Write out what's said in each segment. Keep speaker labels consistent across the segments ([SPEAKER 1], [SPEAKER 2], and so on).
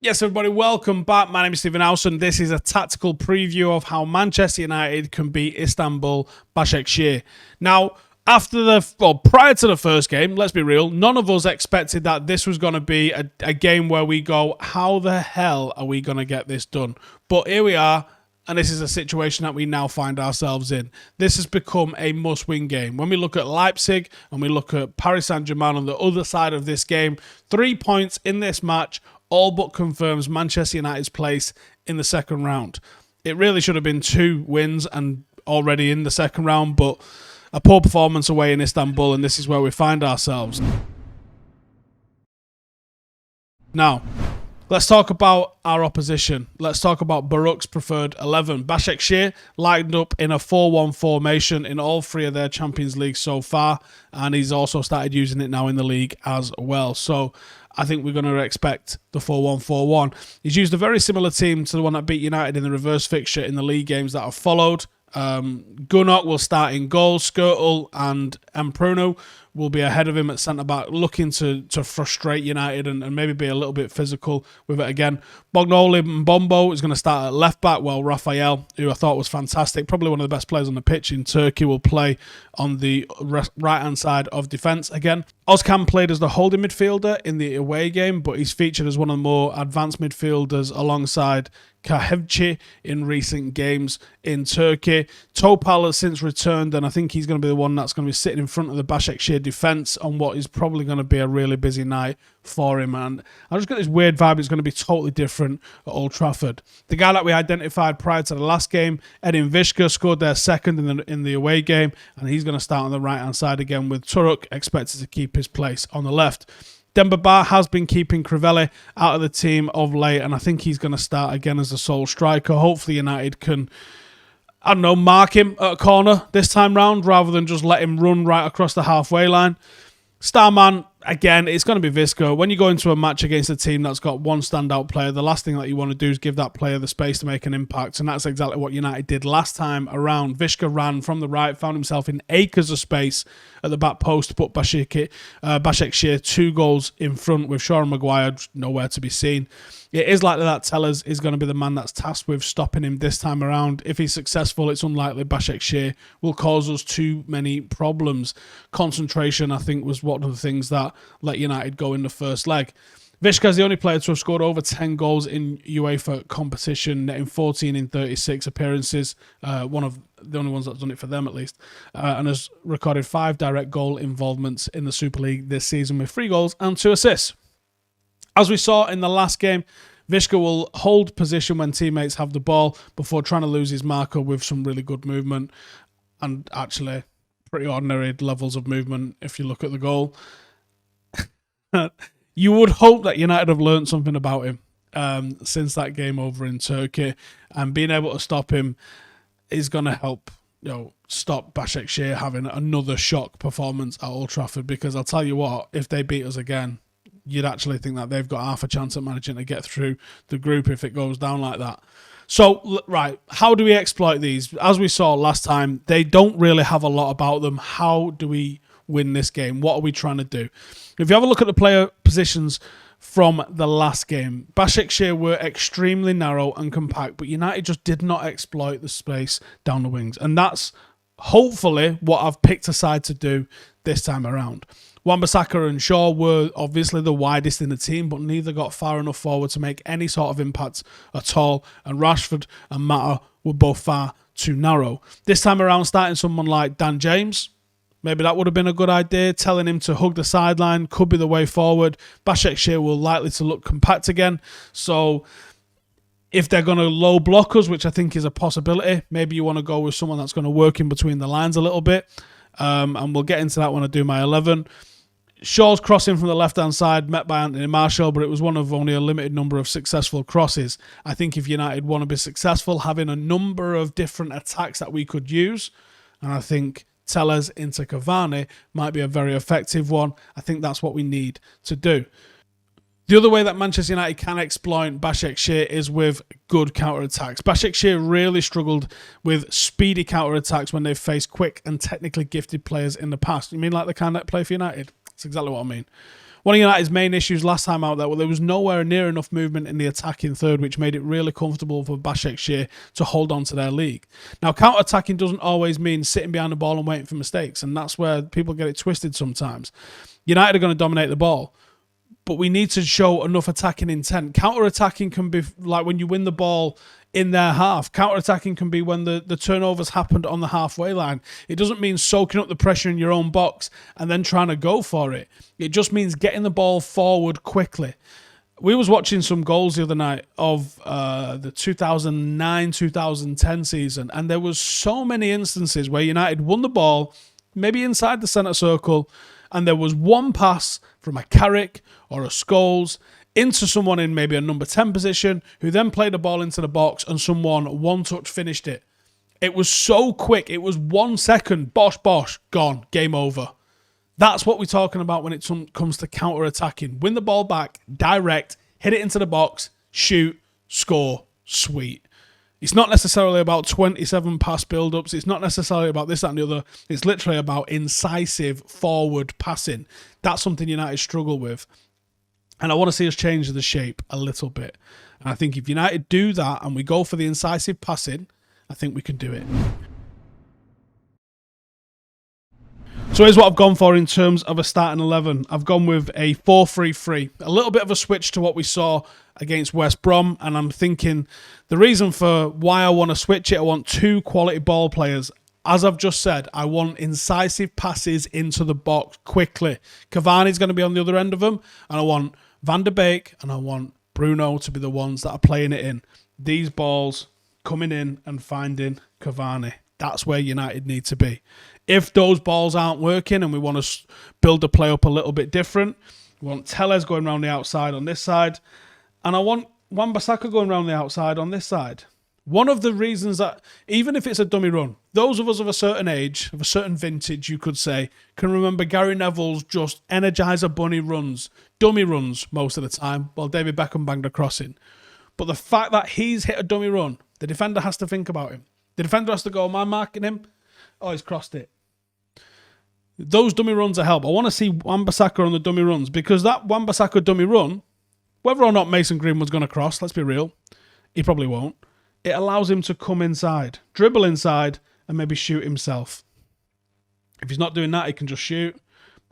[SPEAKER 1] Yes, everybody, welcome back. My name is Stephen Howson. This is a tactical preview of how Manchester United can beat Istanbul Basaksehir. Now, prior to the first game, let's be real, none of us expected that this was going to be a game where we go, how the hell are we going to get this done? But here we are, and this is a situation that we now find ourselves in. This has become a must-win game. When we look at Leipzig and we look at Paris Saint-Germain on the other side of this game, 3 points in this match all but confirms Manchester United's place in the second round. It really should have been 2 wins and already in the second round, but a poor performance away in Istanbul, and this is where we find ourselves. Now, let's talk about our opposition. Let's talk about Baruch's preferred 11. Basaksehir lined up in a 4-1 formation in all 3 of their Champions League so far, and he's also started using it now in the league as well. So I think we're going to expect the 4-1-4-1. He's used a very similar team to the one that beat United in the reverse fixture in the league games that have followed. Gunnock will start in goal. Skirtle and Bruno will be ahead of him at centre-back, looking to frustrate United and maybe be a little bit physical with it again. Bognoli and Bombo is going to start at left-back, while Rafael, who I thought was fantastic, probably one of the best players on the pitch in Turkey, will play on the right-hand side of defence again. Özcan played as the holding midfielder in the away game, but he's featured as one of the more advanced midfielders alongside Kahevci in recent games in Turkey. Topal has since returned, and I think he's going to be the one that's going to be sitting in front of the Basaksehir defence on what is probably going to be a really busy night for him. And I just got this weird vibe it's going to be totally different at Old Trafford. The guy that we identified prior to the last game, Edin Vishka, scored their second in the away game, and he's going to start on the right-hand side again, with Turuk expected to keep his place on the left. Demba Ba has been keeping Crivelli out of the team of late, and I think he's going to start again as the sole striker. Hopefully United can, I don't know, mark him at a corner this time round rather than just let him run right across the halfway line. Starman, again, it's going to be Visco. When you go into a match against a team that's got one standout player, the last thing that you want to do is give that player the space to make an impact, and that's exactly what United did last time around. Vishka ran from the right, found himself in acres of space at the back post to put Basaksehir 2 goals in front, with Shaw and Maguire nowhere to be seen. It is likely that Tellers is going to be the man that's tasked with stopping him this time around. If he's successful, it's unlikely Basaksehir will cause us too many problems. Concentration, I think, was one of the things that let United go in the first leg. Vishka is the only player to have scored over 10 goals in UEFA competition, netting 14 in 36 appearances, one of the only ones that's done it for them at least, and has recorded 5 direct goal involvements in the Super League this season with 3 goals and 2 assists. As we saw in the last game, Vishka will hold position when teammates have the ball before trying to lose his marker with some really good movement, and actually pretty ordinary levels of movement if you look at the goal. You would hope that United have learned something about him since that game over in Turkey, and being able to stop him is going to help stop Basaksehir having another shock performance at Old Trafford, because I'll tell you what, if they beat us again, you'd actually think that they've got half a chance at managing to get through the group if it goes down like that. So, right, how do we exploit these? As we saw last time, they don't really have a lot about them. How do we win this game? What are we trying to do? If you have a look at the player positions from the last game, Basaksehir were extremely narrow and compact, but United just did not exploit the space down the wings. And that's hopefully what I've picked a side to do this time around. Wan-Bissaka and Shaw were obviously the widest in the team, but neither got far enough forward to make any sort of impact at all, and Rashford and Mata were both far too narrow. This time around, starting someone like Dan James, maybe that would have been a good idea. Telling him to hug the sideline could be the way forward. Basaksehir will likely to look compact again, so if they're going to low block us, which I think is a possibility, maybe you want to go with someone that's going to work in between the lines a little bit, and we'll get into that when I do my 11. Shaw's crossing from the left-hand side, met by Anthony Martial, but it was one of only a limited number of successful crosses. I think if United want to be successful, having a number of different attacks that we could use, and I think Tellers into Cavani might be a very effective one. I think that's what we need to do. The other way that Manchester United can exploit Basaksehir is with good counter-attacks. Basaksehir really struggled with speedy counter-attacks when they've faced quick and technically gifted players in the past. You mean like the kind that play for United? That's exactly what I mean. One of United's main issues last time out there, well, there was nowhere near enough movement in the attacking third, which made it really comfortable for Basaksehir to hold on to their league. Now, counter-attacking doesn't always mean sitting behind the ball and waiting for mistakes, and that's where people get it twisted sometimes. United are going to dominate the ball, but we need to show enough attacking intent. Counter-attacking can be like when you win the ball in their half. Counter-attacking can be when the turnovers happened on the halfway line. It doesn't mean soaking up the pressure in your own box and then trying to go for it. It just means getting the ball forward quickly. We was watching some goals the other night of the 2009-2010 season, and there was so many instances where United won the ball, maybe inside the centre circle, and there was one pass from a Carrick or a Scholes into someone in maybe a number 10 position, who then played the ball into the box and someone one-touch finished it. It was so quick. It was 1 second. Bosh, gone. Game over. That's what we're talking about when it comes to counter-attacking. Win the ball back, direct, hit it into the box, shoot, score, sweet. It's not necessarily about 27 pass build-ups. It's not necessarily about this, that, and the other. It's literally about incisive forward passing. That's something United struggle with. And I want to see us change the shape a little bit. And I think if United do that and we go for the incisive passing, I think we can do it. So here's what I've gone for in terms of a starting 11. I've gone with a 4-3-3. A little bit of a switch to what we saw against West Brom. And I'm thinking the reason for why I want to switch it, I want 2 quality ball players. As I've just said, I want incisive passes into the box quickly. Cavani's going to be on the other end of them. And I want Van der Beek and I want Bruno to be the ones that are playing it in. These balls coming in and finding Cavani. That's where United need to be. If those balls aren't working and we want to build the play up a little bit different, we want Telles going around the outside on this side. And I want Wan-Bissaka going around the outside on this side. One of the reasons that, even if it's a dummy run, those of us of a certain age, of a certain vintage, you could say, can remember Gary Neville's just Energizer Bunny runs, dummy runs most of the time, while David Beckham banged a crossing. But the fact that he's hit a dummy run, the defender has to think about him. The defender has to go, am I marking him? Oh, he's crossed it. Those dummy runs are help. I want to see Wan-Bissaka on the dummy runs, because that Wan-Bissaka dummy run, whether or not Mason Greenwood's going to cross, let's be real, he probably won't. It allows him to come inside, dribble inside, and maybe shoot himself. If he's not doing that, he can just shoot,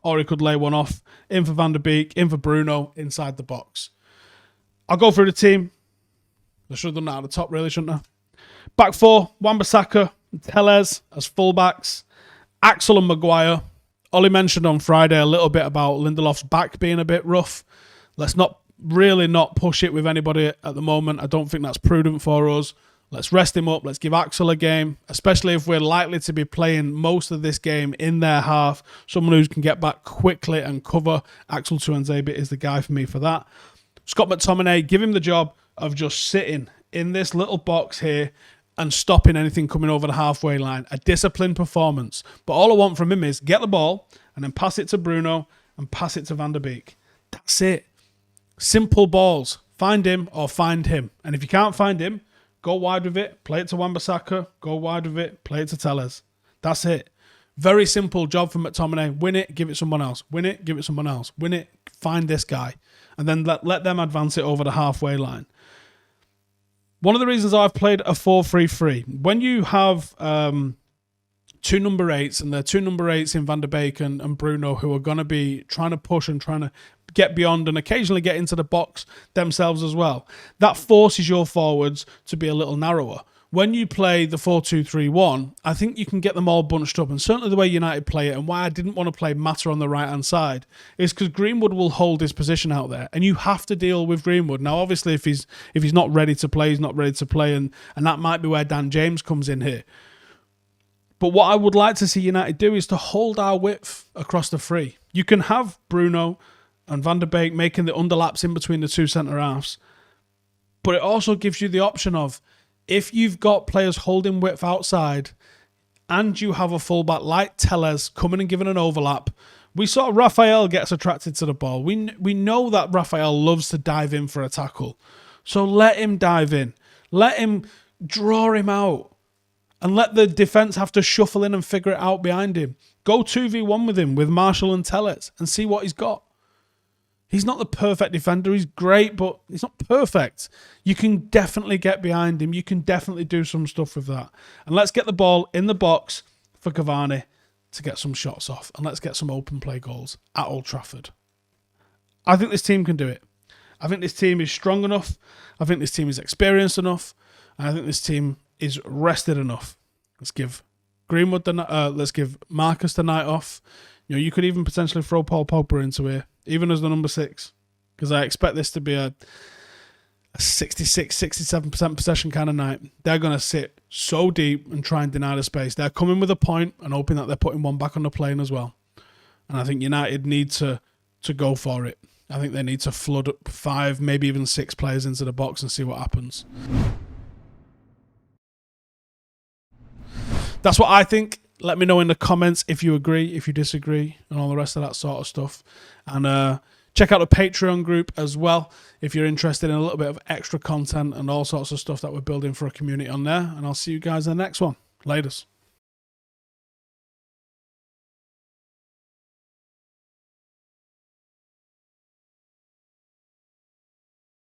[SPEAKER 1] or he could lay one off, in for Van der Beek, in for Bruno, inside the box. I'll go through the team. I should have done that at the top, really, shouldn't I? Back 4, Wan-Bissaka, Telles as fullbacks, Axel and Maguire. Ollie mentioned on Friday a little bit about Lindelof's back being a bit rough. Let's not push it with anybody at the moment. I don't think that's prudent for us. Let's rest him up. Let's give Axel a game, especially if we're likely to be playing most of this game in their half. Someone who can get back quickly and cover. Axel Tuanzebe is the guy for me for that. Scott McTominay, give him the job of just sitting in this little box here and stopping anything coming over the halfway line. A disciplined performance. But all I want from him is get the ball and then pass it to Bruno and pass it to Van der Beek. That's it. Simple balls. Find him or find him. And if you can't find him, go wide with it, play it to Wan-Bissaka, go wide with it, play it to Telles. That's it. Very simple job for McTominay. Win it, give it someone else. Win it, give it someone else. Win it, find this guy. And then let them advance it over the halfway line. One of the reasons I've played a 4-3-3, when you have 2 number 8s, and they're 2 number 8s in Van der Beek and Bruno, who are going to be trying to push and trying to get beyond and occasionally get into the box themselves as well, that forces your forwards to be a little narrower. When you play the 4-2-3-1, I think you can get them all bunched up, and certainly the way United play it, and why I didn't want to play Mata on the right-hand side, is because Greenwood will hold his position out there, and you have to deal with Greenwood. Now, obviously, if he's not ready to play, he's not ready to play, and that might be where Dan James comes in here. But what I would like to see United do is to hold our width across the 3. You can have Bruno and Van der Beek making the underlaps in between the 2 centre-halves, but it also gives you the option of, if you've got players holding width outside and you have a fullback like Telles coming and giving an overlap, we saw Raphael gets attracted to the ball. We know that Raphael loves to dive in for a tackle. So let him dive in. Let him draw him out. And let the defence have to shuffle in and figure it out behind him. Go 2v1 with him, with Marshall and Telles, and see what he's got. He's not the perfect defender. He's great, but he's not perfect. You can definitely get behind him. You can definitely do some stuff with that. And let's get the ball in the box for Cavani to get some shots off. And let's get some open play goals at Old Trafford. I think this team can do it. I think this team is strong enough. I think this team is experienced enough. And I think this team is rested enough. Let's give Greenwood let's give Marcus the night off. You know, you could even potentially throw Paul Pogba into here, even as the number 6, because I expect this to be a 66, 67% possession kind of night. They're going to sit so deep and try and deny the space. They're coming with a point and hoping that they're putting one back on the plane as well. And I think United need to go for it. I think they need to flood 5, maybe even 6 players into the box and see what happens. That's what I think. Let me know in the comments if you agree, if you disagree, and all the rest of that sort of stuff. And check out the Patreon group as well if you're interested in a little bit of extra content and all sorts of stuff that we're building for a community on there. And I'll see you guys in the next one. Laters.